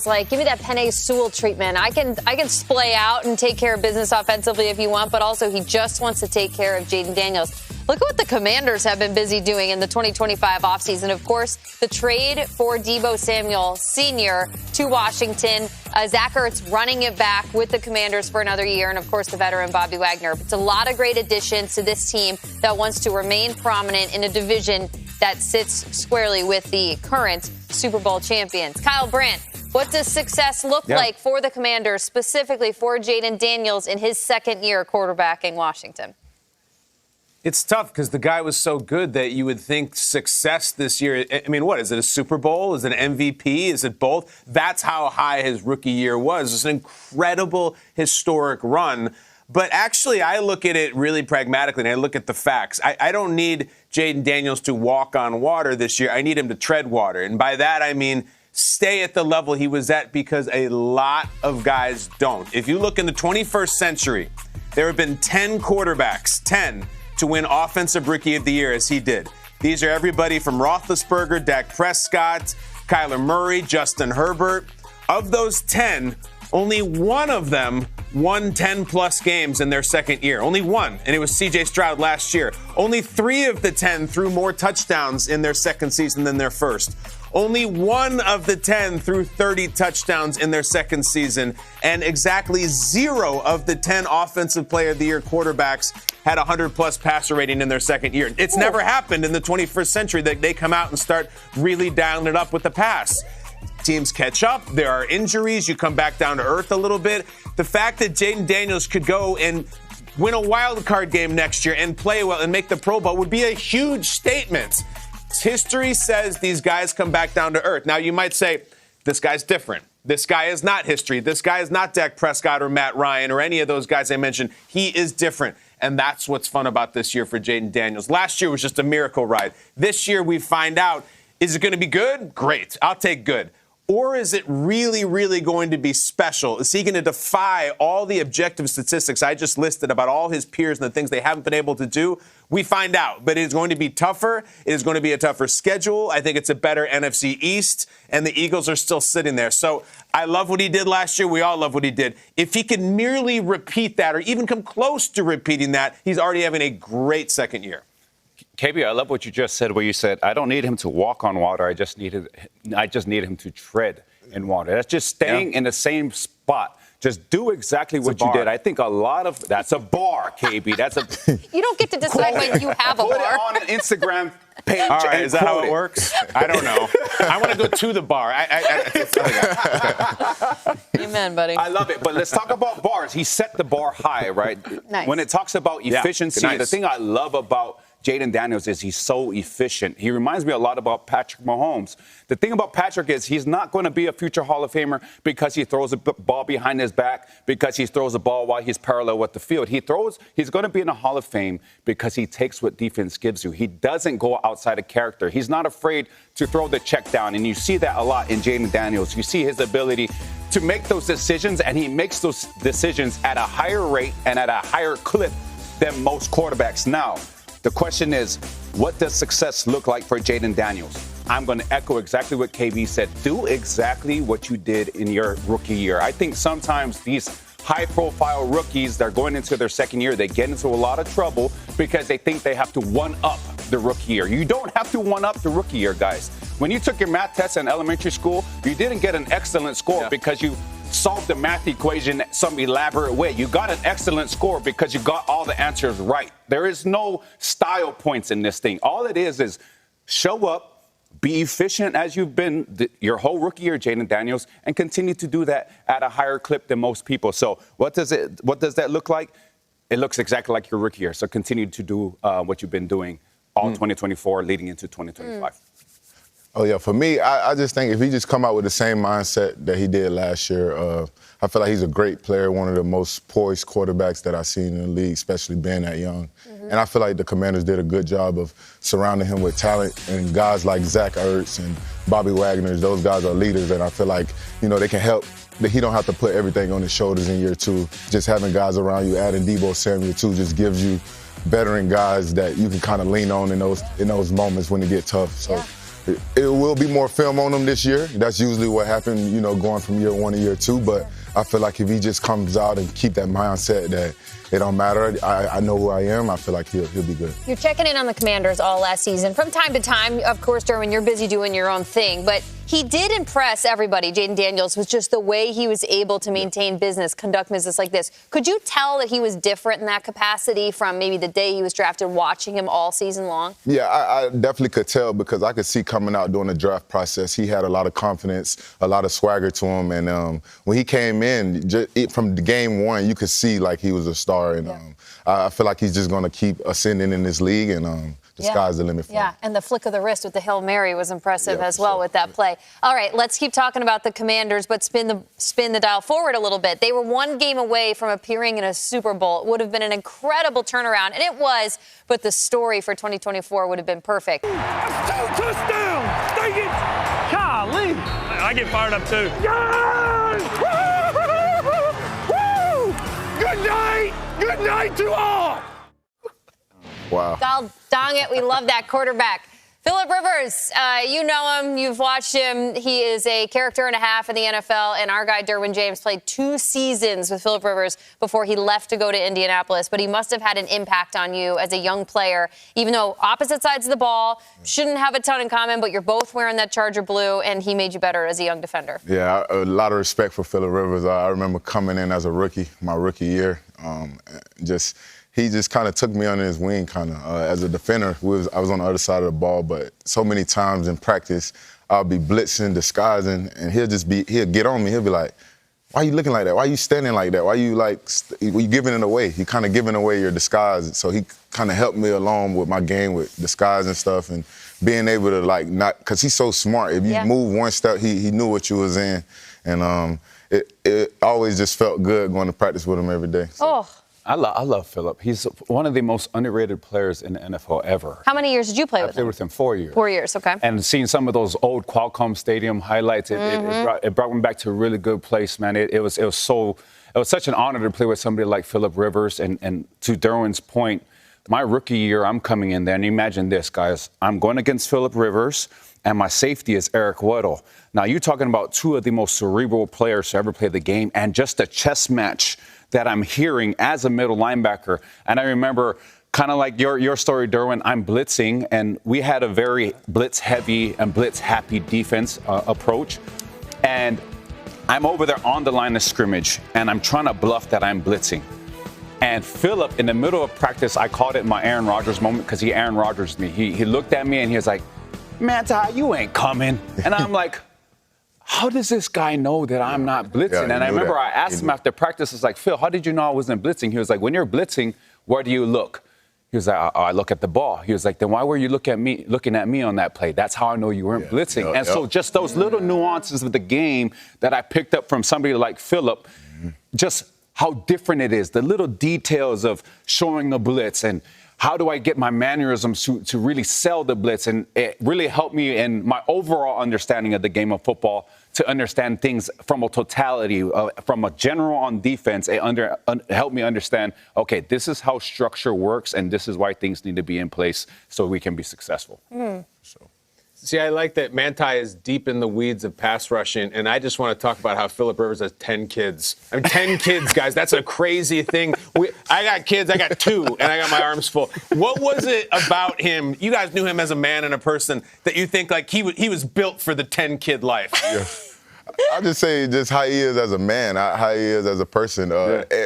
Like, give me that Penei Sewell treatment. I can splay out and take care of business offensively if you want, but also he just wants to take care of Jayden Daniels. Look at what the Commanders have been busy doing in the 2025 offseason. Of course, the trade for Deebo Samuel Sr. to Washington. Zach Ertz running it back with the Commanders for another year. And, of course, the veteran Bobby Wagner. It's a lot of great additions to this team that wants to remain prominent in a division that sits squarely with the current Super Bowl champions. Kyle Brandt, what does success look like for the Commanders, specifically for Jayden Daniels in his second year quarterbacking Washington? It's tough because the guy was so good that you would think success this year. I mean, what is it? A Super Bowl? Is it an MVP? Is it both? That's how high his rookie year was. It's an incredible historic run. But actually, I look at it really pragmatically, and I look at the facts. I don't need Jayden Daniels to walk on water this year. I need him to tread water. And by that, I mean stay at the level he was at, because a lot of guys don't. If you look in the 21st century, there have been 10 quarterbacks, 10, to win Offensive Rookie of the Year as he did. These are everybody from Roethlisberger, Dak Prescott, Kyler Murray, Justin Herbert. Of those 10, only one of them won 10-plus games in their second year. Only one, and it was C.J. Stroud last year. Only 3 of the 10 threw more touchdowns in their second season than their first. Only 1 of the 10 threw 30 touchdowns in their second season, and exactly 0 of the 10 Offensive Player of the Year quarterbacks had 100-plus passer rating in their second year. It's never happened in the 21st century that they come out and start really dialing it up with the pass. Teams catch up. There are injuries. You come back down to earth a little bit. The fact that Jayden Daniels could go and win a wild card game next year and play well and make the Pro Bowl would be a huge statement. History says these guys come back down to earth. Now, you might say, this guy's different. This guy is not history. This guy is not Dak Prescott or Matt Ryan or any of those guys I mentioned. He is different. And that's what's fun about this year for Jayden Daniels. Last year was just a miracle ride. This year we find out, is it going to be good? Great. I'll take good. Or is it really, really going to be special? Is he going to defy all the objective statistics I just listed about all his peers and the things they haven't been able to do? We find out. But it is going to be tougher. It is going to be a tougher schedule. I think it's a better NFC East, and the Eagles are still sitting there. So I love what he did last year. We all love what he did. If he can merely repeat that or even come close to repeating that, he's already having a great second year. KB, I love what you just said, where you said, I don't need him to walk on water. I just need him to tread in water. That's just staying in the same spot. Just do exactly what you did. I think a lot of that's a bar, KB. That's a. You don't get to decide when you have a bar. Put it on an Instagram page. All right, is that how it works? I don't know. I want to go to the bar. Amen, buddy. I love it. But let's talk about bars. He set the bar high, right? Nice. When it talks about efficiency, the thing I love about Jayden Daniels is he's so efficient. He reminds me a lot about Patrick Mahomes. The thing about Patrick is he's not going to be a future Hall of Famer because he throws a ball behind his back, because he throws a ball while he's parallel with the field. He's going to be in the Hall of Fame because he takes what defense gives you. He doesn't go outside of character. He's not afraid to throw the check down, and you see that a lot in Jayden Daniels. You see his ability to make those decisions, and he makes those decisions at a higher rate and at a higher clip than most quarterbacks. Now, the question is, what does success look like for Jayden Daniels? I'm going to echo exactly what KB said. Do exactly what you did in your rookie year. I think sometimes these high-profile rookies, they're going into their second year, they get into a lot of trouble because they think they have to one-up the rookie year. You don't have to one-up the rookie year, guys. When you took your math test in elementary school, you didn't get an excellent score because you solved the math equation some elaborate way. You got an excellent score because you got all the answers right. There is no style points in this thing. All it is show up, be efficient as you've been your whole rookie year, Jayden Daniels, and continue to do that at a higher clip than most people. So what does that look like? It looks exactly like your rookie year. So continue to do what you've been doing all 2024 leading into 2025. Oh, yeah. For me, I just think if he just come out with the same mindset that he did last year, I feel like he's a great player, one of the most poised quarterbacks that I've seen in the league, especially being that young. Mm-hmm. And I feel like the Commanders did a good job of surrounding him with talent, and guys like Zach Ertz and Bobby Wagner, those guys are leaders, and I feel like, they can help. That he don't have to put everything on his shoulders in year two. Just having guys around you, adding Deebo Samuel too, just gives you veteran guys that you can kind of lean on in those moments when it get tough. So It will be more film on him this year. That's usually what happened, going from year 1 to year 2. But I feel like if he just comes out and keep that mindset that it don't matter, I know who I am, I feel like he'll be good. You're checking in on the Commanders all last season. From time to time, of course, Derwin, you're busy doing your own thing. But he did impress everybody, Jayden Daniels, with just the way he was able to maintain business, conduct business like this. Could you tell that he was different in that capacity from maybe the day he was drafted, watching him all season long? Yeah, I definitely could tell because I could see coming out during the draft process, he had a lot of confidence, a lot of swagger to him. And when he came in, from game 1, you could see like he was a star. And I feel like he's just going to keep ascending in this league. And the sky's the limit for him. Yeah, and the flick of the wrist with the Hail Mary was impressive as well with that play. All right, let's keep talking about the Commanders, but spin the dial forward a little bit. They were 1 game away from appearing in a Super Bowl. It would have been an incredible turnaround, and it was, but the story for 2024 would have been perfect. That's 2 touchdowns! Dang it! Golly! I get fired up, too. Yes! Woo! Good night! Good night to all! Wow. God dang it, we love that quarterback. Phillip Rivers, you know him, you've watched him. He is a character and a half in the NFL, and our guy Derwin James played 2 seasons with Phillip Rivers before he left to go to Indianapolis, but he must have had an impact on you as a young player, even though opposite sides of the ball, shouldn't have a ton in common, but you're both wearing that Charger blue, and he made you better as a young defender. Yeah, a lot of respect for Phillip Rivers. I remember coming in as a rookie, my rookie year, he just kind of took me under his wing as a defender. I was on the other side of the ball, but so many times in practice, I'll be blitzing, disguising, and he'll get on me. He'll be like, why are you looking like that? Why are you standing like that? Why are you giving it away? You're kind of giving away your disguise. So he kind of helped me along with my game with disguise and stuff and being able to not, because he's so smart. If you move one step, he knew what you was in. And it always just felt good going to practice with him every day. So. Oh. I love Phillip. He's one of the most underrated players in the NFL ever. How many years did you play with him? I played with him 4 years. 4 years, okay. And seeing some of those old Qualcomm Stadium highlights, it brought me back to a really good place, man. It was such an honor to play with somebody like Phillip Rivers. And to Derwin's point, my rookie year, I'm coming in there, and imagine this, guys. I'm going against Phillip Rivers, and my safety is Eric Weddle. Now, you're talking about 2 of the most cerebral players to ever play the game, and just a chess match that I'm hearing as a middle linebacker. And I remember, kind of like your story, Derwin, I'm blitzing, and we had a very blitz-heavy and blitz-happy defense approach. And I'm over there on the line of scrimmage, and I'm trying to bluff that I'm blitzing. And Phillip, in the middle of practice, I called it my Aaron Rodgers moment because he Aaron Rodgers me. He looked at me, and he was like, Manti, you ain't coming. And I'm like, how does this guy know that I'm not blitzing? And I remember I asked him after practice, I was like, Phil, how did you know I wasn't blitzing? He was like, when you're blitzing, where do you look? He was like, I look at the ball. He was like, then why were you looking at me on that play? That's how I know you weren't blitzing. And so just those little nuances of the game that I picked up from somebody like Phillip, just how different it is, the little details of showing a blitz and how do I get my mannerisms to really sell the blitz? And it really helped me in my overall understanding of the game of football to understand things from a totality, from a general on defense. It helped me understand, okay, this is how structure works, and this is why things need to be in place so we can be successful. See, I like that Manti is deep in the weeds of pass rushing, and I just want to talk about how Phillip Rivers has 10 kids. I mean, 10 kids, guys. That's a crazy thing. I got kids. I got 2, and I got my arms full. What was it about him? You guys knew him as a man and a person that you think like he was built for the 10-kid life. Yeah. I'll just say just how he is as a man, how he is as a person.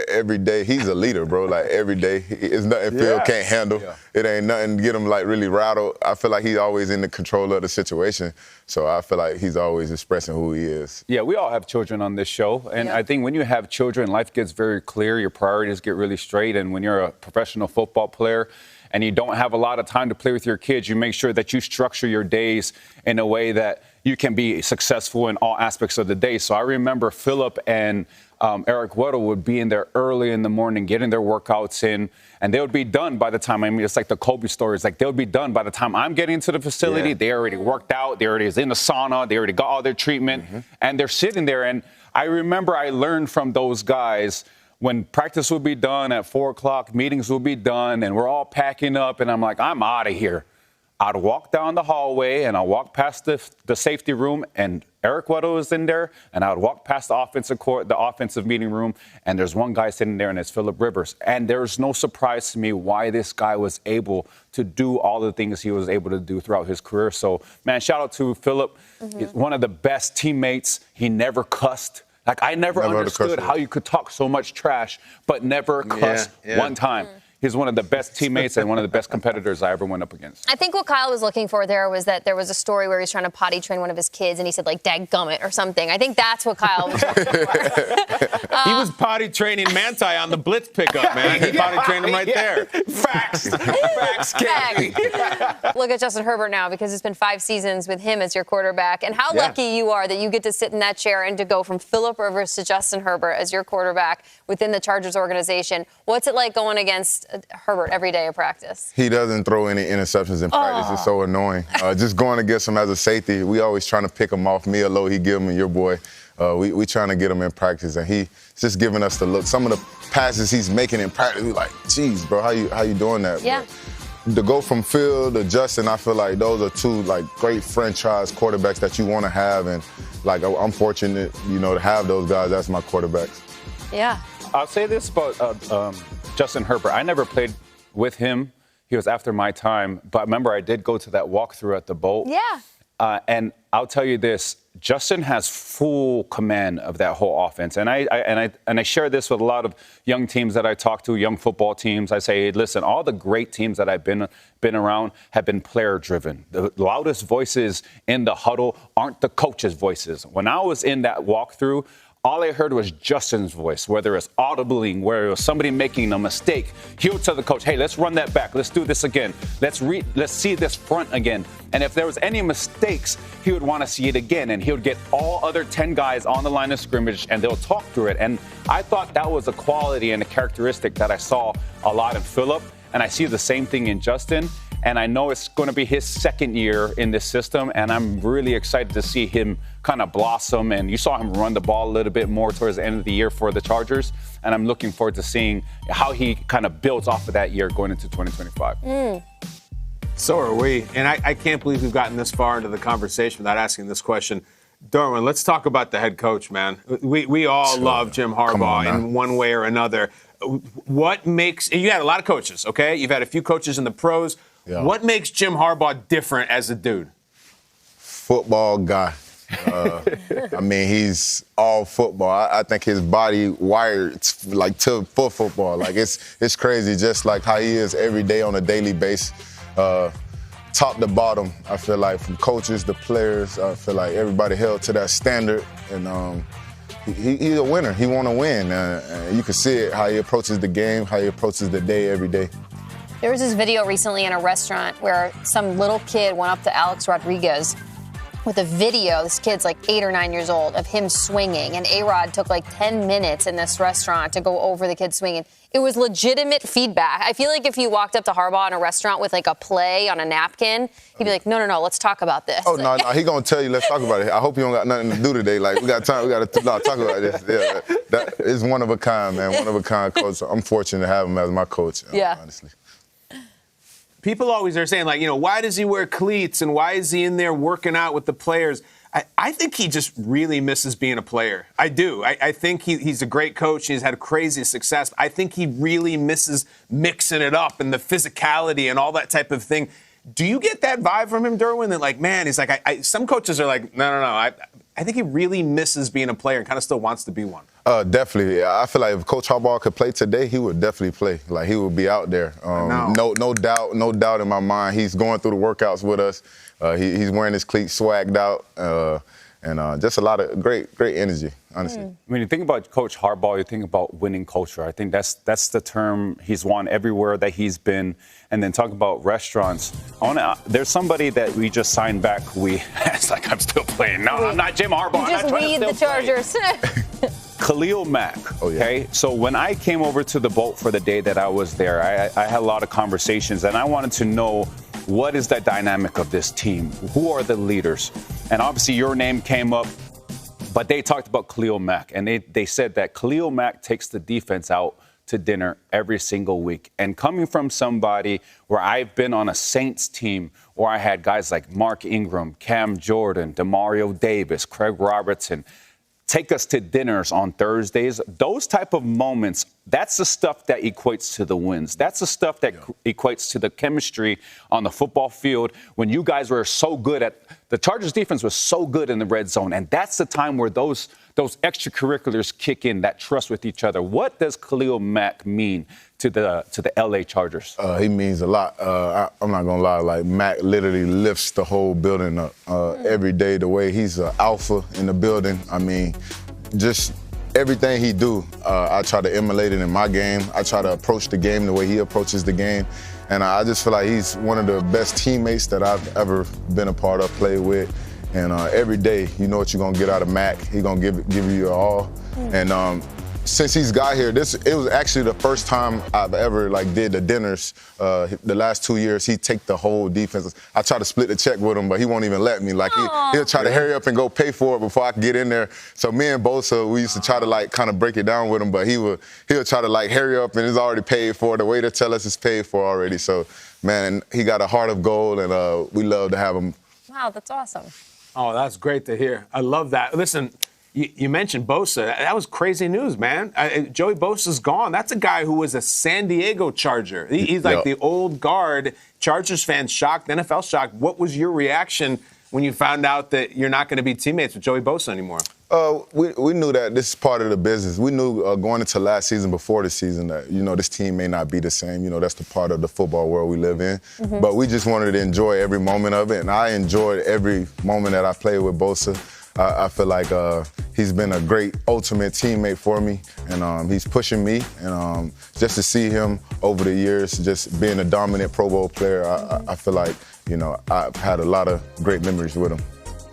Every day, he's a leader, bro. Like, every day, it's nothing Phil can't handle. It ain't nothing to get him, like, really rattled. I feel like he's always in the control of the situation. So I feel like he's always expressing who he is. Yeah, we all have children on this show. And I think when you have children, life gets very clear. Your priorities get really straight. And when you're a professional football player and you don't have a lot of time to play with your kids, you make sure that you structure your days in a way that you can be successful in all aspects of the day. So I remember Phillip and Eric Weddle would be in there early in the morning, getting their workouts in, and they would be done by the time, it's like the Kobe stories, like they would be done by the time I'm getting to the facility. They already worked out, they already is in the sauna, they already got all their treatment, and they're sitting there. And I remember I learned from those guys when practice would be done at 4 o'clock, meetings would be done, and we're all packing up, and I'm like, I'm out of here. I'd walk down the hallway and I'd walk past the safety room and Eric Weddle was in there, and I would walk past the offensive meeting room, and there's one guy sitting there, and it's Phillip Rivers. And there's no surprise to me why this guy was able to do all the things he was able to do throughout his career. So, man, shout out to Phillip. He's one of the best teammates. He never cussed. Like, I never understood how you could talk so much trash but never cuss one time. He's one of the best teammates and one of the best competitors I ever went up against. I think what Kyle was looking for there was that there was a story where he's trying to potty train one of his kids, and he said, like, dadgummit or something. I think that's what Kyle was looking for. He was potty training Manti on the blitz pickup, man. He potty trained him right there. Facts. Facts, Kenny. Look at Justin Herbert now, because it's been 5 seasons with him as your quarterback. And how lucky you are that you get to sit in that chair and to go from Phillip Rivers to Justin Herbert as your quarterback within the Chargers organization. What's it like going against Herbert every day of practice? He doesn't throw any interceptions in practice. It's so annoying. Just going against him as a safety, we always trying to pick him off. Me or Low, he give him your boy. We trying to get him in practice, and he's just giving us the look. Some of the passes he's making in practice, we like, geez, bro, how you doing that? Yeah. But to go from Phil to Justin, I feel like those are 2 like great franchise quarterbacks that you want to have, and like I'm fortunate, to have those guys as my quarterbacks. Yeah. I'll say this about Justin Herbert. I never played with him. He was after my time. But remember, I did go to that walkthrough at the boat. Yeah. And I'll tell you this. Justin has full command of that whole offense. And I share this with a lot of young teams that I talk to, young football teams. I say, hey, listen, all the great teams that I've been around have been player-driven. The loudest voices in the huddle aren't the coach's voices. When I was in that walkthrough, all I heard was Justin's voice, whether it's audibling, where it was somebody making a mistake. He would tell the coach, hey, let's run that back. Let's do this again. Let's see this front again. And if there was any mistakes, he would want to see it again. And he would get all other 10 guys on the line of scrimmage, and they'll talk through it. And I thought that was a quality and a characteristic that I saw a lot in Phillip. And I see the same thing in Justin. And I know it's going to be his second year in this system, and I'm really excited to see him kind of blossom. And you saw him run the ball a little bit more towards the end of the year for the Chargers, and I'm looking forward to seeing how he kind of builds off of that year going into 2025. So are we. And I can't believe we've gotten this far into the conversation without asking this question. Derwin, let's talk about the head coach, man. We all love Jim Harbaugh in one way or another. What makes – you had a lot of coaches, okay? You've had a few coaches in the pros. Yeah. What makes Jim Harbaugh different as a dude? Football guy. I mean, he's all football. I think his body wired like for football. Like it's crazy, just like how he is every day on a daily basis, top to bottom. I feel like from coaches to players, I feel like everybody held to that standard, and he's a winner. He want to win. You can see it how he approaches the game, how he approaches the day every day. There was this video recently in a restaurant where some little kid went up to Alex Rodriguez with a video. This kid's like 8 or 9 years old, of him swinging. And A-Rod took like 10 minutes in this restaurant to go over the kid swinging. It was legitimate feedback. I feel like if you walked up to Harbaugh in a restaurant with like a play on a napkin, he'd be like, no, let's talk about this. Oh, no, he going to tell you, let's talk about it. I hope you don't got nothing to do today. Like, we got time. We got to talk about this. Yeah, that is one of a kind, man. One of a kind coach. I'm fortunate to have him as my coach, honestly. People always are saying, like, why does he wear cleats and why is he in there working out with the players? I think he just really misses being a player. I do. I think he's a great coach. He's had crazy success. I think he really misses mixing it up and the physicality and all that type of thing. Do you get that vibe from him, Derwin, that, like, man, he's like, some coaches are like, no. I think he really misses being a player and kind of still wants to be one. Definitely. I feel like if Coach Harbaugh could play today, he would definitely play. Like, he would be out there. No doubt in my mind. He's going through the workouts with us. He's wearing his cleats swagged out. And just a lot of great energy, honestly. When you think about Coach Harbaugh, you think about winning culture. I think that's the term he's won everywhere that he's been. And then talk about restaurants. There's somebody that we just signed back. It's like I'm still playing. No, I'm not Jim Harbaugh. You just read the Chargers. Khalil Mack. Oh, yeah. Okay, so when I came over to the boat for the day that I was there, I had a lot of conversations, and I wanted to know what is the dynamic of this team? Who are the leaders? And obviously your name came up, but they talked about Khalil Mack, and they said that Khalil Mack takes the defense out to dinner every single week. And coming from somebody where I've been on a Saints team where I had guys like Mark Ingram, Cam Jordan, Demario Davis, Craig Robertson, take us to dinners on Thursdays. Those type of moments, that's the stuff that equates to the wins. That's the stuff that equates to the chemistry on the football field when you guys were so good at – the Chargers defense was so good in the red zone, and that's the time where those extracurriculars kick in, that trust with each other. What does Khalil Mack mean to the L.A. Chargers? He means a lot. I'm not going to lie. Like, Mack literally lifts the whole building up every day. The way he's an alpha in the building, I mean, just everything he do, I try to emulate it in my game. I try to approach the game the way he approaches the game. And I just feel like he's one of the best teammates that I've ever been a part of, played with. And every day, you know what you're going to get out of Mack. He's going to give you your all. And since he's got here, it was actually the first time I've ever did the dinners. The last 2 years, he take the whole defense. I try to split the check with him, but he won't even let me. He'll try to hurry up and go pay for it before I can get in there. So me and Bosa, we used to try to kind of break it down with him, but he'll try to hurry up and it's already paid for. The waiter tell us it's paid for already. So man, he got a heart of gold, and we love to have him. Wow, that's awesome. Oh, that's great to hear. I love that. Listen, you mentioned Bosa. That was crazy news, man. Joey Bosa's gone. That's a guy who was a San Diego Charger. He's like the old guard. Chargers fans shocked, NFL shocked. What was your reaction when you found out that you're not going to be teammates with Joey Bosa anymore? We knew that this is part of the business. We knew going into last season, before the season, that, this team may not be the same. That's the part of the football world we live in. Mm-hmm. But we just wanted to enjoy every moment of it, and I enjoyed every moment that I played with Bosa. I feel like he's been a great ultimate teammate for me, and he's pushing me. And just to see him over the years, just being a dominant Pro Bowl player, I feel like, I've had a lot of great memories with him.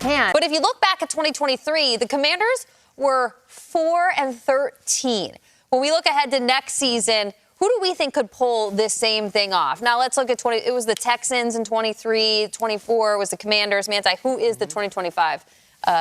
Man. But if you look back at 2023, the Commanders were 4-13. When we look ahead to next season, who do we think could pull this same thing off? Now, let's look at it was the Texans in 23, 24 was the Commanders. Manti, who is the 2025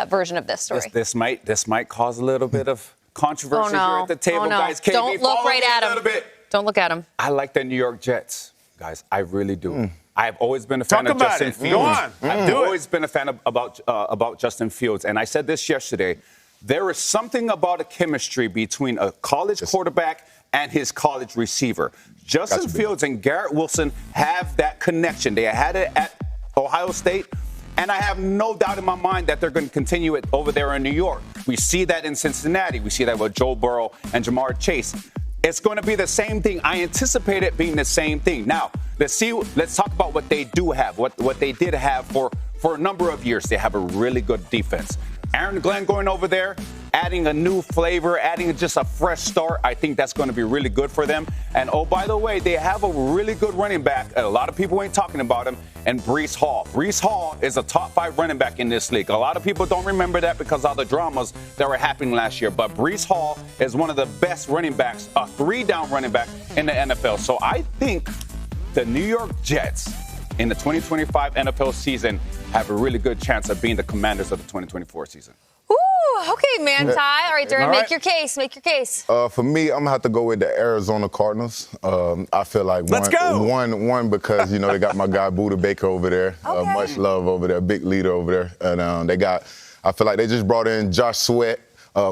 version of this story? This might cause a little bit of controversy here at the table, guys. KB, don't look right at him. Don't look at him. I like the New York Jets, guys. I really do. I've always been a fan of Justin Fields. Go on. I've always been a fan about Justin Fields. And I said this yesterday. There is something about a chemistry between a college quarterback and his college receiver. Justin Fields and Garrett Wilson have that connection. They had it at Ohio State. And I have no doubt in my mind that they're going to continue it over there in New York. We see that in Cincinnati. We see that with Joe Burrow and Jamar Chase. It's going to be the same thing. I anticipate it being the same thing. Now, let's talk about what they do have, what they did have for a number of years. They have a really good defense. Aaron Glenn going over there, adding a new flavor, adding just a fresh start. I think that's going to be really good for them. And, oh, by the way, they have a really good running back. A lot of people ain't talking about him, and Breece Hall. Breece Hall is a top 5 running back in this league. A lot of people don't remember that because of the dramas that were happening last year. But Breece Hall is one of the best running backs, a 3-down running back in the NFL. So I think the New York Jets in the 2025 NFL season have a really good chance of being the Commanders of the 2024 season. Ooh, okay, Manti. All right, Derwin, make your case. Make your case. For me, I'm going to have to go with the Arizona Cardinals. I feel like one because, they got my guy Budda Baker over there. Okay. Much love over there, big leader over there. And I feel like they just brought in Josh Sweat.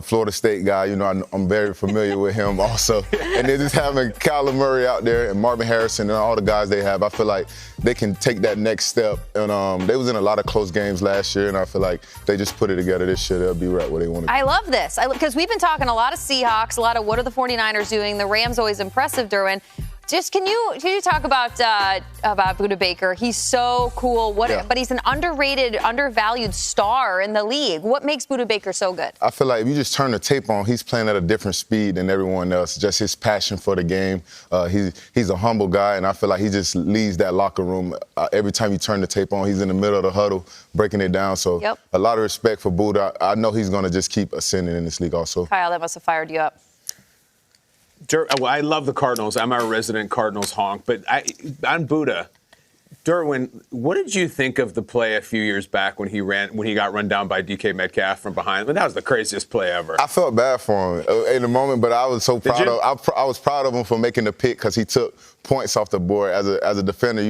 Florida State guy, I'm very familiar with him also. And they're just having Kyler Murray out there and Marvin Harrison and all the guys they have. I feel like they can take that next step. And they was in a lot of close games last year, and I feel like they just put it together this year. They'll be right where they want to be. I love this. Because we've been talking a lot of Seahawks, a lot of what are the 49ers doing. The Rams always impressive, Derwin. Just can you talk about Budda Baker? He's so cool. But he's an underrated, undervalued star in the league. What makes Budda Baker so good? I feel like if you just turn the tape on, he's playing at a different speed than everyone else. Just his passion for the game. He's a humble guy, and I feel like he just leads that locker room. Every time you turn the tape on, he's in the middle of the huddle, breaking it down. So a lot of respect for Budda. I know he's going to just keep ascending in this league also. Kyle, that must have fired you up. Well, I love the Cardinals. I'm our resident Cardinals honk. But on Budda, Derwin, what did you think of the play a few years back when he got run down by DK Metcalf from behind? That was the craziest play ever. I felt bad for him in the moment, but I was so proud of. I was proud of him for making the pick because he took points off the board. As a defender,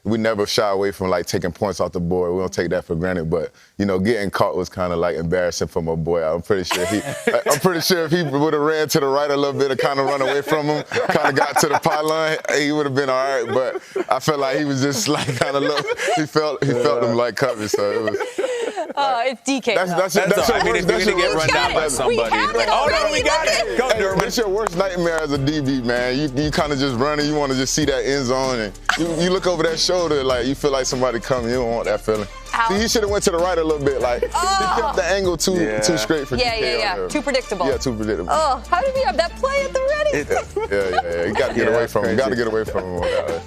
we never shy away from like taking points off the board. We don't take that for granted. But getting caught was kind of like embarrassing for my boy. I'm pretty sure if he would have ran to the right a little bit and kind of run away from him, kind of got to the pylon, he would have been all right. But I felt like he was just like kind of low. He felt him like covered. So it was. It's DK. That's if you're going to get run down by somebody. We got it. Go, Derwin. That's your worst nightmare as a DB, man. You kind of just running. You want to just see that end zone. And you look over that shoulder, like you feel like somebody coming. You don't want that feeling. See, he should have went to the right a little bit. Like, he kept the angle too straight for DK. Yeah. Too predictable. Yeah, too predictable. Oh, how did we have that play at the ready? Yeah. You got to get away from him. Got to get away from him.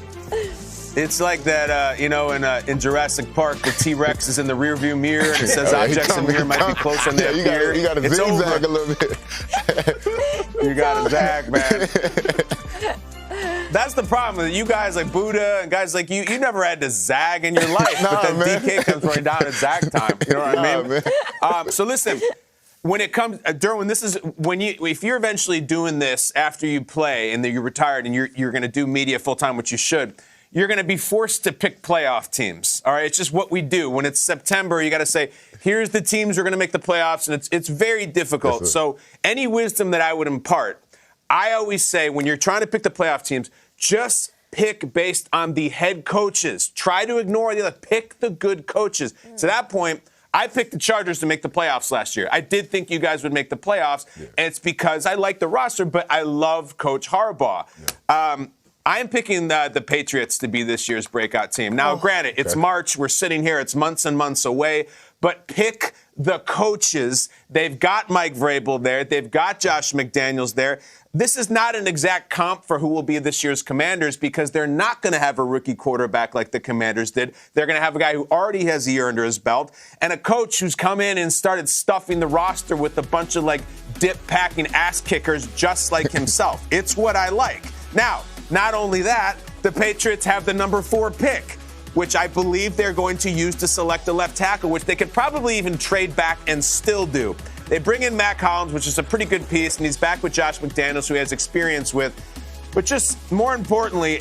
It's like that, in Jurassic Park, the T-Rex is in the rearview mirror and it says objects in the mirror might be close when they appear. You got to zigzag a little bit. You got to zag, man. That's the problem. You guys like Buddha and guys like you never had to zag in your life. But then DK comes right down at zag time. You know what I mean? So listen, when it comes, Derwin, this is if you're eventually doing this after you play and then you're retired and you're going to do media full time, which you should, you're going to be forced to pick playoff teams. All right, it's just what we do. When it's September, you got to say, here's the teams who are going to make the playoffs, and it's very difficult. So any wisdom that I would impart, I always say when you're trying to pick the playoff teams, just pick based on the head coaches. Try to ignore the other. Pick the good coaches. To that point, I picked the Chargers to make the playoffs last year. I did think you guys would make the playoffs, and it's because I like the roster, but I love Coach Harbaugh. I am picking the Patriots to be this year's breakout team. Now, granted, it's March. We're sitting here. It's months and months away. But pick the coaches. They've got Mike Vrabel there. They've got Josh McDaniels there. This is not an exact comp for who will be this year's Commanders because they're not going to have a rookie quarterback like the Commanders did. They're going to have a guy who already has a year under his belt and a coach who's come in and started stuffing the roster with a bunch of dip-packing ass kickers just like himself. It's what I like. Now, not only that, the Patriots have the number 4 pick, which I believe they're going to use to select a left tackle, which they could probably even trade back and still do. They bring in Matt Collins, which is a pretty good piece, and he's back with Josh McDaniels, who he has experience with. But just more importantly,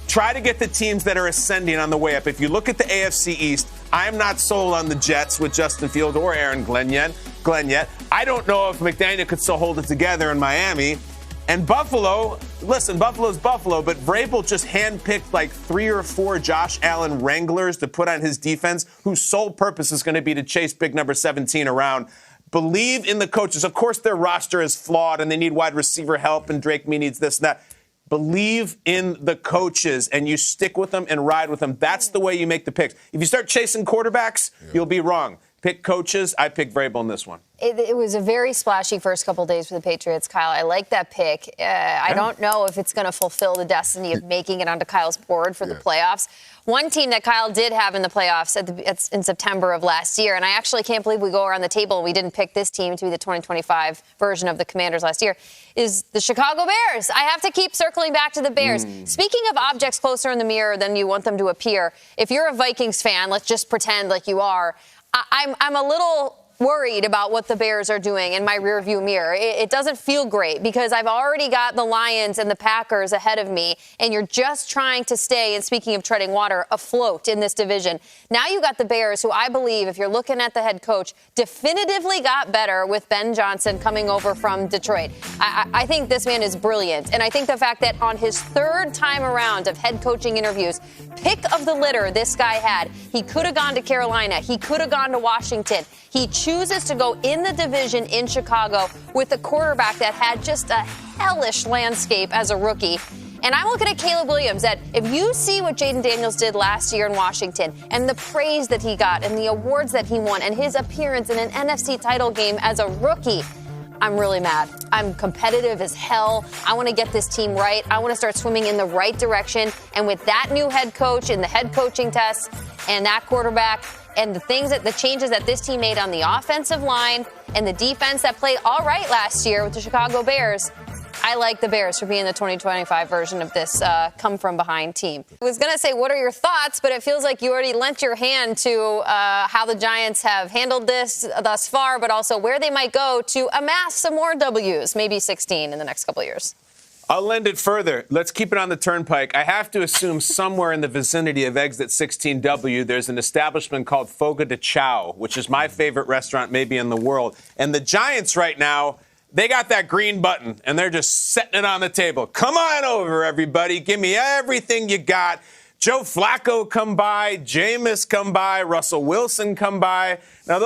try to get the teams that are ascending on the way up. If you look at the AFC East, I am not sold on the Jets with Justin Fields or Aaron Glenn yet. I don't know if McDaniel could still hold it together in Miami. And Buffalo, listen, Buffalo's Buffalo, but Vrabel just handpicked 3 or 4 Josh Allen Wranglers to put on his defense, whose sole purpose is going to be to chase big number 17 around. Believe in the coaches. Of course, their roster is flawed and they need wide receiver help and Drake Mee needs this and that. Believe in the coaches and you stick with them and ride with them. That's the way you make the picks. If you start chasing quarterbacks, you'll be wrong. Pick coaches. I pick Vrabel in this one. It was a very splashy first couple days for the Patriots, Kyle. I like that pick. I don't know if it's going to fulfill the destiny of making it onto Kyle's board for the playoffs. One team that Kyle did have in the playoffs in September of last year, and I actually can't believe we go around the table and we didn't pick this team to be the 2025 version of the Commanders last year, is the Chicago Bears. I have to keep circling back to the Bears. Speaking of objects closer in the mirror than you want them to appear, if you're a Vikings fan, let's just pretend like you are, I'm a little worried about what the Bears are doing in my rearview mirror. It doesn't feel great because I've already got the Lions and the Packers ahead of me, and you're just trying to stay, and speaking of treading water, afloat in this division. Now you got the Bears, who I believe, if you're looking at the head coach, definitively got better with Ben Johnson coming over from Detroit. I think this man is brilliant, and I think the fact that on his 3rd time around of head coaching interviews, pick of the litter this guy had. He could have gone to Carolina. He could have gone to Washington. He chooses to go in the division in Chicago with a quarterback that had just a hellish landscape as a rookie. And I'm looking at Caleb Williams, that if you see what Jayden Daniels did last year in Washington and the praise that he got and the awards that he won and his appearance in an NFC title game as a rookie, I'm really mad. I'm competitive as hell. I want to get this team right. I want to start swimming in the right direction. And with that new head coach and the head coaching tests and that quarterback and the changes that this team made on the offensive line and the defense that played all right last year with the Chicago Bears, I like the Bears for being the 2025 version of this come-from-behind team. I was going to say, what are your thoughts? But it feels like you already lent your hand to how the Giants have handled this thus far, but also where they might go to amass some more W's, maybe 16 in the next couple of years. I'll lend it further. Let's keep it on the turnpike. I have to assume somewhere in the vicinity of exit 16W, there's an establishment called Fogo de Chao, which is my favorite restaurant maybe in the world. And the Giants right now, they got that green button, and they're just setting it on the table. Come on over, everybody. Give me everything you got. Joe Flacco come by, Jameis come by, Russell Wilson come by. Now,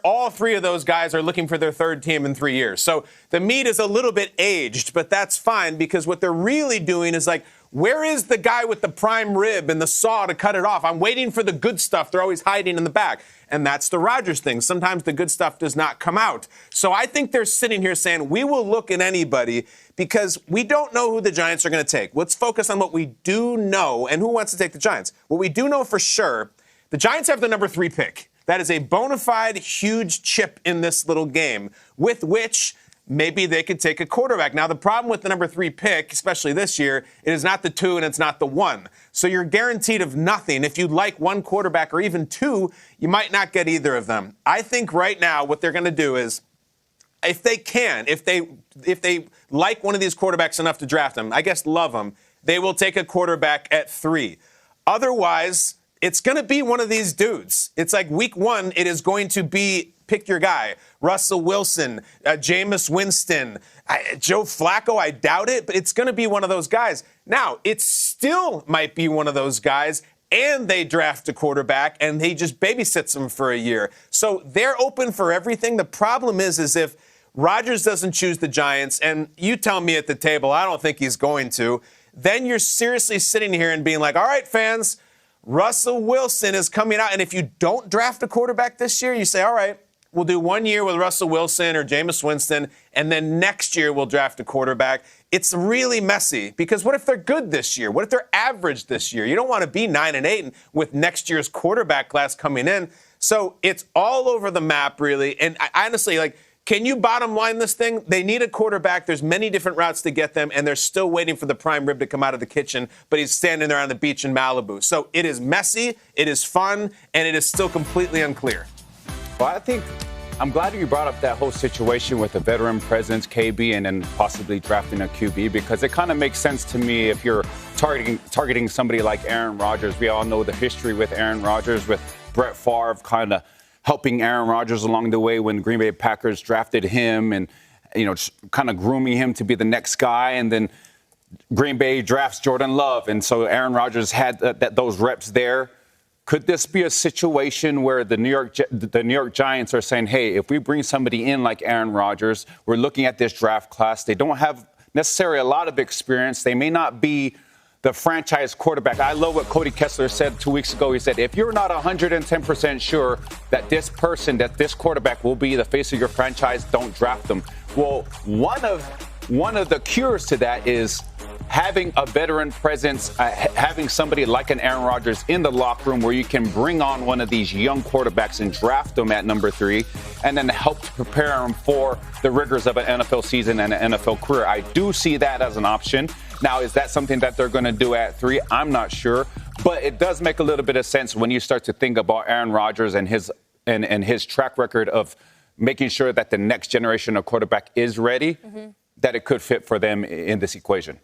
all three of those guys are looking for their third team in 3 years. So the meat is a little bit aged, but that's fine because what they're really doing is like, where is the guy with the prime rib and the saw to cut it off? I'm waiting for the good stuff. They're always hiding in the back. And that's the Rodgers thing. Sometimes the good stuff does not come out. So I think they're sitting here saying, we will look at anybody because we don't know who the Giants are going to take. Let's focus on what we do know and who wants to take the Giants. What we do know for sure, the Giants have the number 3 pick. That is a bona fide huge chip in this little game with which maybe they could take a quarterback. Now, the problem with the number 3 pick, especially this year, it is not the 2 and it's not the 1. So you're guaranteed of nothing. If you like one quarterback or even 2, you might not get either of them. I think right now what they're going to do is, if they like one of these quarterbacks enough to draft them, I guess love them, they will take a quarterback at 3. Otherwise, it's going to be one of these dudes. It's like week 1, it is going to be pick your guy. Russell Wilson, Jameis Winston, Joe Flacco, I doubt it, but it's going to be one of those guys. Now, it still might be one of those guys, and they draft a quarterback, and he just babysits them for a year. So they're open for everything. The problem is if Rodgers doesn't choose the Giants, and you tell me at the table, I don't think he's going to, then you're seriously sitting here and being like, all right, fans, Russell Wilson is coming out. And if you don't draft a quarterback this year, you say, all right, we'll do 1 year with Russell Wilson or Jameis Winston, and then next year we'll draft a quarterback. It's really messy because what if they're good this year? What if they're average this year? You don't want to be 9-8 with next year's quarterback class coming in. So it's all over the map, really. And I honestly, can you bottom line this thing? They need a quarterback. There's many different routes to get them, and they're still waiting for the prime rib to come out of the kitchen, but he's standing there on the beach in Malibu. So it is messy, it is fun, and it is still completely unclear. Well, I'm glad you brought up that whole situation with the veteran presence, KB, and then possibly drafting a QB, because it kind of makes sense to me if you're targeting somebody like Aaron Rodgers. We all know the history with Aaron Rodgers, with Brett Favre kind of helping Aaron Rodgers along the way when Green Bay Packers drafted him and, kind of grooming him to be the next guy. And then Green Bay drafts Jordan Love. And so Aaron Rodgers had those reps there. Could this be a situation where the New York Giants are saying, hey, if we bring somebody in like Aaron Rodgers, we're looking at this draft class. They don't have necessarily a lot of experience. They may not be the franchise quarterback. I love what Cody Kessler said 2 weeks ago. He said, if you're not 110% sure that this quarterback will be the face of your franchise, don't draft them. Well, one of the cures to that is having a veteran presence, having somebody like an Aaron Rodgers in the locker room where you can bring on one of these young quarterbacks and draft them at number 3 and then help to prepare them for the rigors of an NFL season and an NFL career. I do see that as an option. Now, is that something that they're going to do at 3? I'm not sure. But it does make a little bit of sense when you start to think about Aaron Rodgers and his track record of making sure that the next generation of quarterback is ready, that it could fit for them in this equation.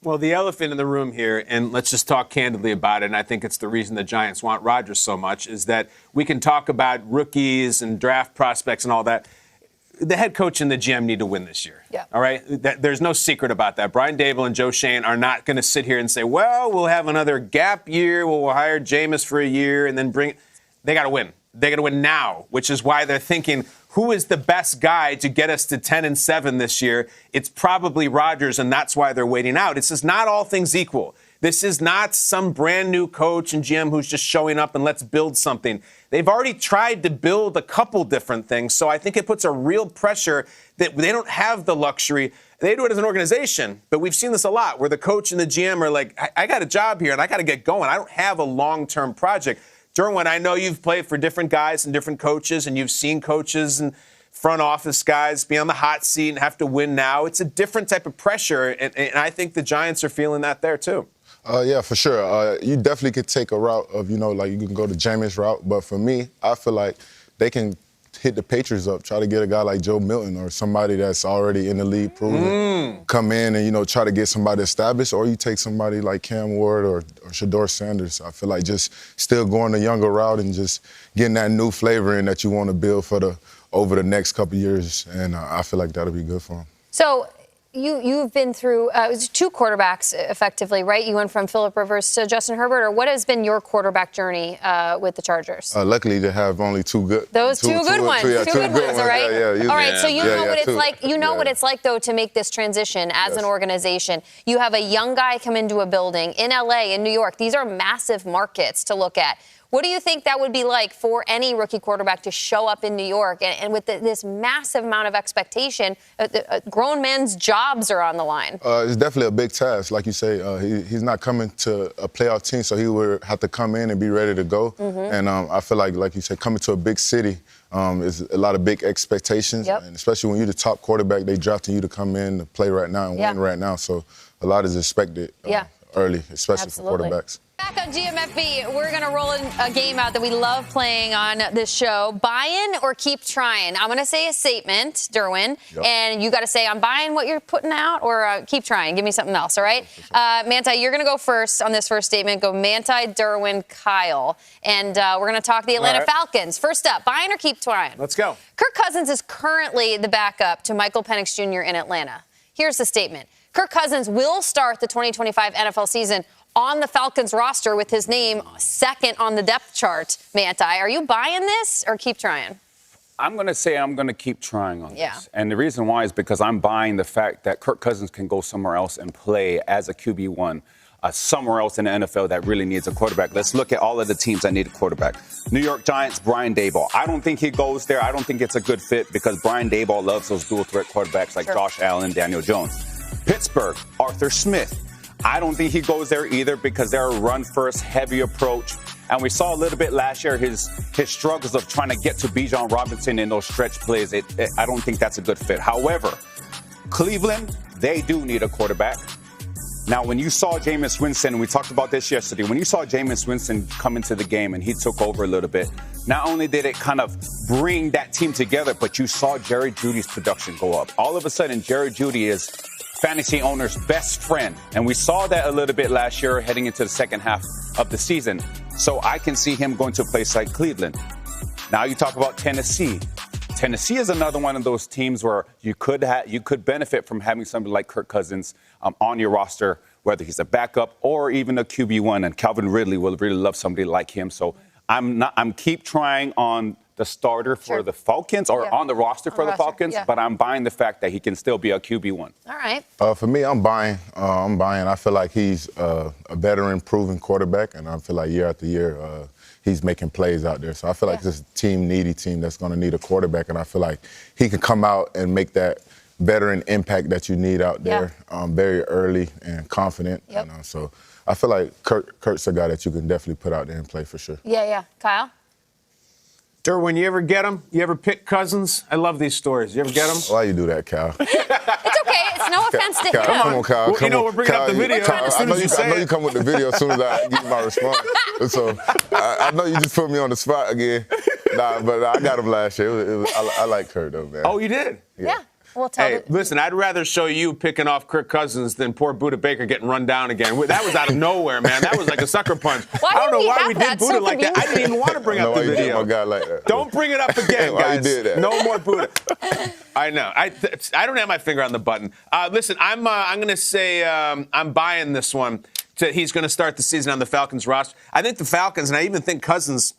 Well, the elephant in the room here, and let's just talk candidly about it, and I think it's the reason the Giants want Rodgers so much, is that we can talk about rookies and draft prospects and all that. The head coach and the GM need to win this year. Yeah. All right? There's no secret about that. Brian Daboll and Joe Schoen are not going to sit here and say, well, we'll have another gap year, we'll hire Jameis for a year, and then they got to win. They got to win now, which is why they're thinking, who is the best guy to get us to 10-7 this year? It's probably Rodgers, and that's why they're waiting out. It's just not all things equal. This is not some brand new coach and GM who's just showing up and let's build something. They've already tried to build a couple different things, so I think it puts a real pressure that they don't have the luxury. They do it as an organization, but we've seen this a lot where the coach and the GM are like, I got a job here and I got to get going. I don't have a long-term project. Derwin, I know you've played for different guys and different coaches, and you've seen coaches and front office guys be on the hot seat and have to win now. It's a different type of pressure, and I think the Giants are feeling that there too. Yeah, for sure. You definitely could take a route of, like you can go the Jameis route, but for me, I feel like they can hit the Patriots up, try to get a guy like Joe Milton or somebody that's already in the league proven, come in and, try to get somebody established, or you take somebody like Cam Ward or Shador Sanders. I feel like just still going the younger route and just getting that new flavor in that you want to build over the next couple of years, and I feel like that'll be good for them. So you've been through two quarterbacks effectively, right? You went from Phillip Rivers to Justin Herbert, or what has been your quarterback journey with the Chargers? Luckily to have only two good ones. Two good ones, all right? Yeah, all right, so you know what it's like. You know Yeah. what it's like, though, to make this transition as an organization. You have a young guy come into a building in L.A., in New York. These are massive markets to look at. What do you think that would be like for any rookie quarterback to show up in New York and with this massive amount of expectation, grown men's jobs are on the line? It's definitely a big task. Like you say, he's not coming to a playoff team, so he would have to come in and be ready to go. And I feel like you said, coming to a big city is a lot of big expectations. And especially when you're the top quarterback, they drafting you to come in to play right now and win right now. So a lot is expected early, especially for quarterbacks. Back on GMFB, we're going to roll a game out that we love playing on this show. Buy-in or keep trying? I'm going to say a statement, Derwin, and you got to say I'm buying what you're putting out or keep trying. Give me something else, all right? Manti, you're going to go first on this first statement. Go Manti, Derwin, Kyle. And we're going to talk the Atlanta Falcons. First up, buy-in or keep trying? Let's go. Kirk Cousins is currently the backup to Michael Penix Jr. in Atlanta. Here's the statement. Kirk Cousins will start the 2025 NFL season on the Falcons roster with his name second on the depth chart. Manti, are you buying this or keep trying? I'm going to say I'm going to keep trying on this. And the reason why is because I'm buying the fact that Kirk Cousins can go somewhere else and play as a QB1 somewhere else in the NFL that really needs a quarterback. Let's look at all of the teams that need a quarterback. New York Giants, Brian Daboll. I don't think he goes there. I don't think it's a good fit because Brian Daboll loves those dual-threat quarterbacks like Josh Allen, Daniel Jones. Pittsburgh, Arthur Smith. I don't think he goes there either because they're a run-first, heavy approach. And we saw a little bit last year his struggles of trying to get to Bijan Robinson in those stretch plays. I don't think that's a good fit. However, Cleveland, they do need a quarterback. Now, when you saw Jameis Winston, and we talked about this yesterday, when you saw Jameis Winston come into the game and he took over a little bit, not only did it kind of bring that team together, but you saw Jerry Jeudy's production go up. All of a sudden, Jerry Jeudy is fantasy owner's best friend. And we saw that a little bit last year heading into the second half of the season. So I can see him going to a place like Cleveland. Now you talk about Tennessee. Tennessee is another one of those teams where you could benefit from having somebody like Kirk Cousins on your roster, whether he's a backup or even a QB1. And Calvin Ridley will really love somebody like him. So I'm keep trying on the starter for the Falcons or on the roster for the Falcons, but I'm buying the fact that he can still be a QB1. All right. For me, I'm buying. I feel like he's a veteran, proven quarterback, and I feel like year after year he's making plays out there. So I feel like this is a needy team that's going to need a quarterback, and I feel like he can come out and make that veteran impact that you need out there very early and confident. So I feel like Kurt's a guy that you can definitely put out there and play for sure. Yeah. Kyle? Derwin, you ever get him? You ever pick Cousins? I love these stories. You ever get him? Why you do that, Kyle? It's okay. It's no offense to him. Come on, Kyle. Well, we're bringing up the video as soon as you say it. I know you come with the video as soon as I give you my response. So I know you just put me on the spot again. But I got him last year. I like Kurt, though, man. Oh, you did? Yeah. Hey, listen, I'd rather show you picking off Kirk Cousins than poor Buda Baker getting run down again. That was out of nowhere, man. That was like a sucker punch. I don't know why we did Buda like that. I didn't even want to bring up the video. My guy like that. Don't bring it up again, guys. Why you did that? No more Buda. I know. I don't have my finger on the button. Listen, I'm going to say I'm buying this one. He's going to start the season on the Falcons roster. I think the Falcons, and I even think Cousins,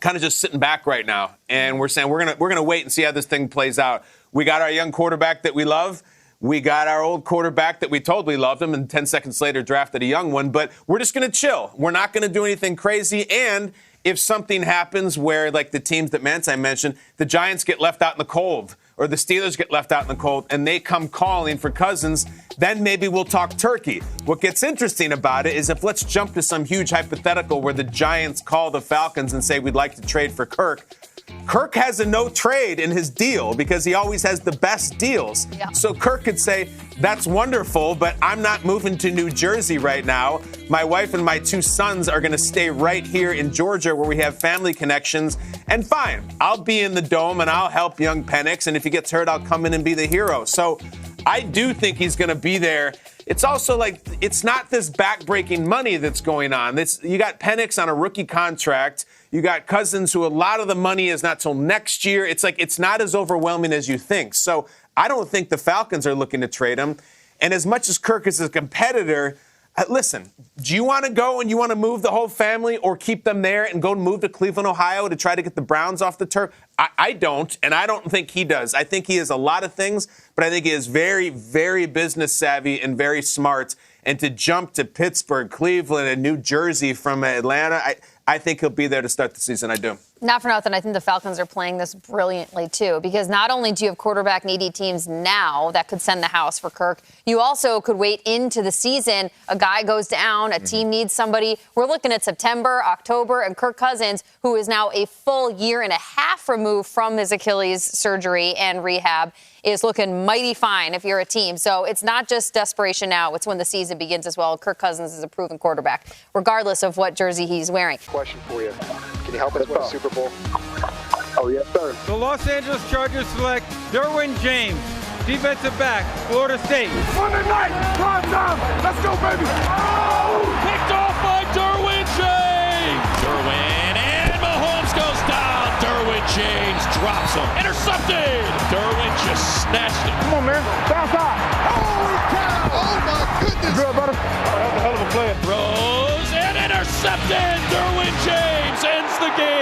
kind of just sitting back right now, and we're saying we're gonna wait and see how this thing plays out. We got our young quarterback that we love. We got our old quarterback that we totally loved him, and 10 seconds later drafted a young one. But we're just gonna chill. We're not gonna do anything crazy. And if something happens where, like the teams that Manti mentioned, the Giants get left out in the cold, or the Steelers get left out in the cold, and they come calling for Cousins, then maybe we'll talk turkey. What gets interesting about it is if let's jump to some huge hypothetical where the Giants call the Falcons and say we'd like to trade for Kirk, Kirk has a no trade in his deal because he always has the best deals. Yeah. So Kirk could say, that's wonderful, but I'm not moving to New Jersey right now. My wife and my 2 sons are going to stay right here in Georgia where we have family connections. And fine, I'll be in the Dome and I'll help young Penix. And if he gets hurt, I'll come in and be the hero. So I do think he's going to be there. It's also like, it's not this backbreaking money that's going on. You got Penix on a rookie contract. You got Cousins, who a lot of the money is not till next year. It's like, it's not as overwhelming as you think. So I don't think the Falcons are looking to trade him. And as much as Kirk is a competitor, listen, do you want to go and you want to move the whole family or keep them there and go move to Cleveland, Ohio to try to get the Browns off the turf? I don't, and I don't think he does. I think he is a lot of things, but I think he is very, very business savvy and very smart. And to jump to Pittsburgh, Cleveland, and New Jersey from Atlanta, I think he'll be there to start the season. I do. Not for nothing, I think the Falcons are playing this brilliantly, too, because not only do you have quarterback-needy teams now that could send the house for Kirk, you also could wait into the season. A guy goes down, a team needs somebody. We're looking at September, October, and Kirk Cousins, who is now a full year and a half removed from his Achilles surgery and rehab, is looking mighty fine if you're a team. So it's not just desperation now. It's when the season begins as well. Kirk Cousins is a proven quarterback, regardless of what jersey he's wearing. Question for you. Can you help us win a Super Bowl? Oh, yes, sir. The Los Angeles Chargers select Derwin James, defensive back, Florida State. Monday night, prime time. Let's go, baby. Oh! Picked off by Derwin James. Derwin, and Mahomes goes down. Derwin James drops him. Intercepted. Derwin just snatched it. Come on, man. Bounce out. Holy cow. Oh, my goodness. Good, brother. That was a hell of a play. Throws and intercepted. Derwin James ends the game.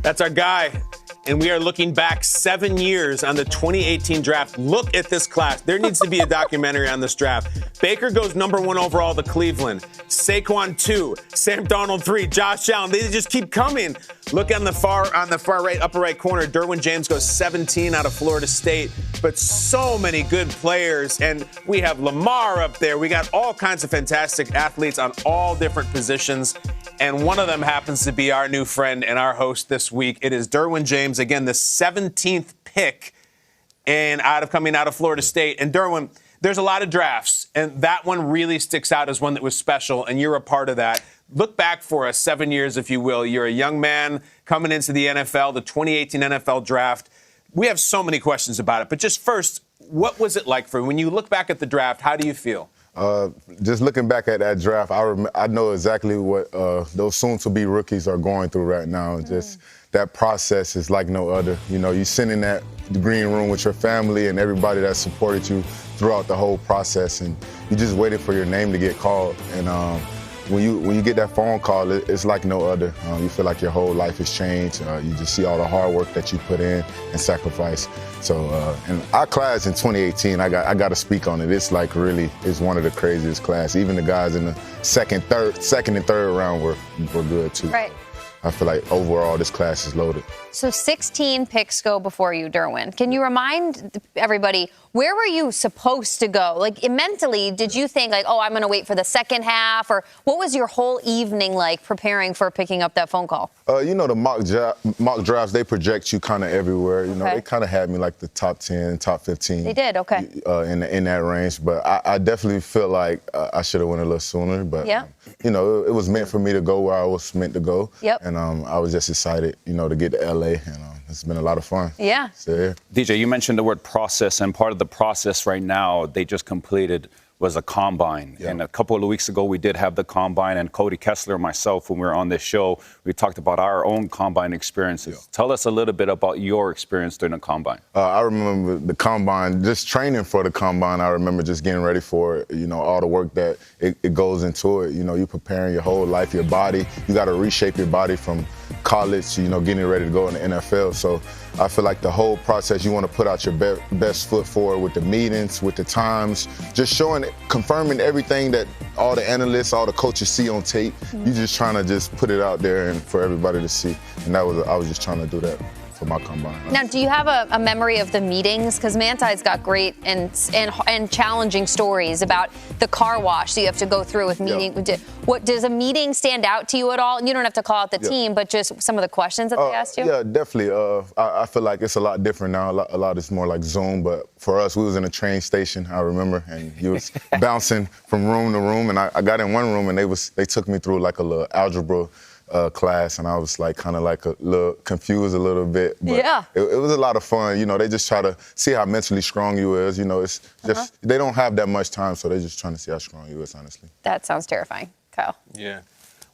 That's our guy. And we are looking back 7 years on the 2018 draft. Look at this class. There needs to be a documentary on this draft. Baker goes number 1 overall to Cleveland. Saquon 2, Sam Darnold 3, Josh Allen. They just keep coming. Look on the far right, upper right corner. Derwin James goes 17 out of Florida State. But so many good players. And we have Lamar up there. We got all kinds of fantastic athletes on all different positions. And one of them happens to be our new friend and our host this week. It is Derwin James, again, the 17th pick coming out of Florida State. And Derwin, there's a lot of drafts, and that one really sticks out as one that was special, and you're a part of that. Look back for us 7 years, if you will. You're a young man coming into the NFL, the 2018 NFL draft. We have so many questions about it, but just first, what was it like for you? When you look back at the draft, how do you feel? Just looking back at that draft, I know exactly what those soon-to-be rookies are going through right now. Just that process is like no other. You know, you sit in that green room with your family and everybody that supported you throughout the whole process, and you just waited for your name to get called. And when you get that phone call, it's like no other. You feel like your whole life has changed. You just see all the hard work that you put in and sacrifice. So, and our class in 2018, I got to speak on it. It's like really, it's one of the craziest classes. Even the guys in the second and third round were good too. Right. I feel like overall this class is loaded. So 16 picks go before you, Derwin. Can you remind everybody, where were you supposed to go? Like, mentally, did you think, like, oh, I'm going to wait for the second half? Or what was your whole evening like preparing for picking up that phone call? You know, the mock drafts, they project you kind of everywhere. You know, they kind of had me like the top 10, top 15. They did, okay. In that range. But I definitely feel like I should have went a little sooner. But, you know, it was meant for me to go where I was meant to go. Yep. And I was just excited, you know, to get to L.A. And it's been a lot of fun. Yeah. So, DJ, you mentioned the word process, and part of the process right now they just completed was a combine. Yeah. And a couple of weeks ago, we did have the combine, and Cody Kessler and myself, when we were on this show, we talked about our own combine experiences. Yeah. Tell us a little bit about your experience during the combine. I remember the combine, just training for the combine. I remember just getting ready for it, you know, all the work that it goes into it. You know, you're preparing your whole life, your body. You got to reshape your body from college, you know, getting ready to go in the NFL. So I feel like the whole process, you want to put out your best foot forward with the meetings, with the times, just showing, confirming everything that all the analysts, all the coaches see on tape. You're just trying to just put it out there and for everybody to see. And I was just trying to do that for my combine. Now, do you have a memory of the meetings? Because Manti's got great and challenging stories about the car wash that you have to go through with meeting. What does a meeting stand out to you at all? And you don't have to call out the team, but just some of the questions that they asked you. Yeah, definitely. I feel like it's a lot different now. A lot is more like Zoom, but for us, we was in a train station. I remember, and he was bouncing from room to room, and I got in one room, and they took me through like a little algebra class, and I was like kind of like a little confused a little bit. But it was a lot of fun. You know, they just try to see how mentally strong you is. You know, it's just they don't have that much time, so they're just trying to see how strong you is, honestly. That sounds terrifying, Kyle. Yeah.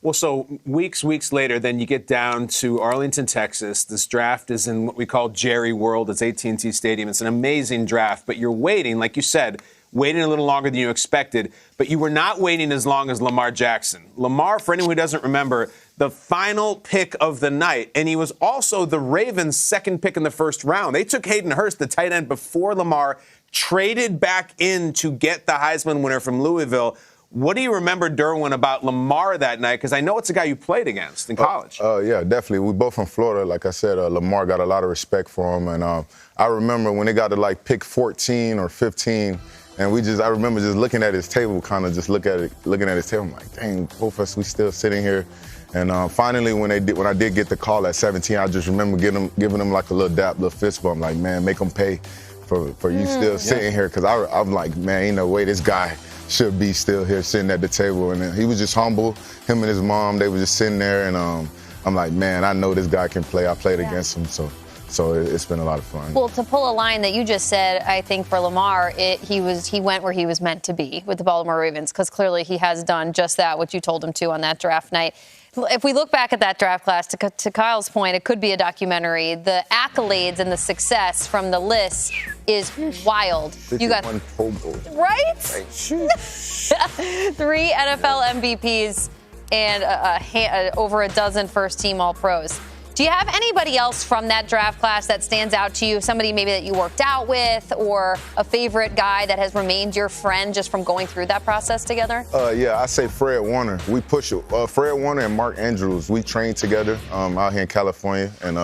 Well, so weeks later, then you get down to Arlington, Texas. This draft is in what we call Jerry World. It's AT&T Stadium. It's an amazing draft, but you're waiting, like you said, waiting a little longer than you expected, but you were not waiting as long as Lamar Jackson. Lamar, for anyone who doesn't remember, the final pick of the night, and he was also the Ravens' second pick in the first round. They took Hayden Hurst, the tight end, before Lamar, traded back in to get the Heisman winner from Louisville. What do you remember, Derwin, about Lamar that night? Because I know it's a guy you played against in college. Yeah, definitely. We both from Florida. Like I said, Lamar got a lot of respect for him. And I remember when they got to like pick 14 or 15, and I remember just looking at his table, kind of just looking at his table. I'm like, dang, both of us, we still sitting here. And finally, when I did get the call at 17, I just remember giving them like a little dap, little fist bump, like, man, make them pay for you still sitting here. Because I'm like, man, ain't no way this guy should be still here sitting at the table. And he was just humble. Him and his mom, they were just sitting there. And I'm like, man, I know this guy can play. I played against him, so it's been a lot of fun. Well, to pull a line that you just said, I think for Lamar, he went where he was meant to be with the Baltimore Ravens, because clearly he has done just that, what you told him to on that draft night. If we look back at that draft class, to Kyle's point, it could be a documentary. The accolades and the success from the list is wild. You got right? 3 NFL MVPs and over a dozen first-team All-Pros. Do you have anybody else from that draft class that stands out to you? Somebody maybe that you worked out with, or a favorite guy that has remained your friend just from going through that process together? Yeah, I say Fred Warner. We push it. Fred Warner and Mark Andrews, we trained together out here in California, and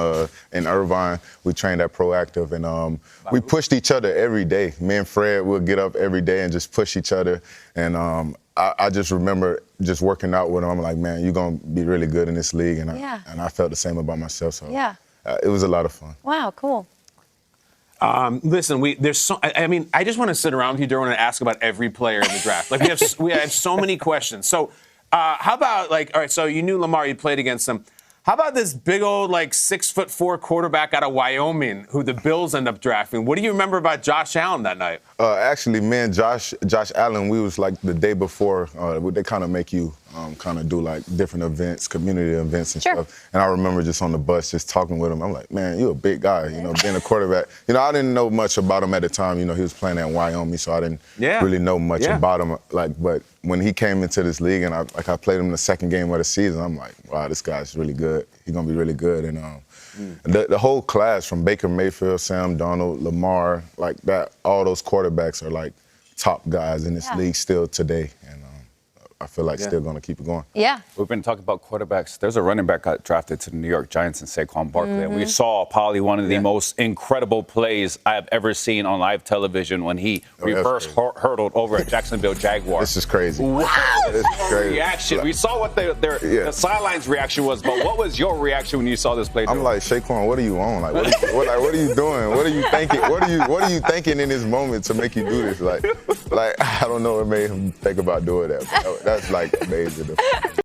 in Irvine, we trained at Proactive, and we pushed each other every day. Me and Fred would get up every day and just push each other, and I just remember just working out with him. I'm like, man, you're going to be really good in this league. And I felt the same about myself. So it was a lot of fun. Wow, cool. Listen, I just want to sit around with you, Derwin, and ask about every player in the draft. Like, we have so many questions. So how about, like, all right, so you knew Lamar, you played against him. How about this big old, like, 6'4" quarterback out of Wyoming who the Bills end up drafting? What do you remember about Josh Allen that night? Actually, me and Josh Allen, we was like the day before. They kind of make you kind of do like different events, community events and stuff. And I remember just on the bus just talking with him. I'm like, man, you're a big guy, you know, being a quarterback. You know, I didn't know much about him at the time. You know, he was playing at Wyoming, so I didn't really know much about him. But when he came into this league and I played him in the second game of the season, I'm like, wow, this guy's really good. He's gonna be really good. And the whole class, from Baker Mayfield, Sam Darnold, Lamar, like that, all those quarterbacks are like top guys in this league still today. And I feel like still going to keep it going. Yeah. We've been talking about quarterbacks. There's a running back got drafted to the New York Giants in Saquon Barkley. And we saw probably one of the most incredible plays I have ever seen on live television when he reverse hurdled over a Jacksonville Jaguar. This is crazy. Wow. This is crazy. Reaction. We saw what the sidelines reaction was, but what was your reaction when you saw this play? I'm like, Saquon, what are you on? Like, what are you doing? What are you thinking? What are you thinking in this moment to make you do this? Like I don't know what made him think about doing that. That's like amazing.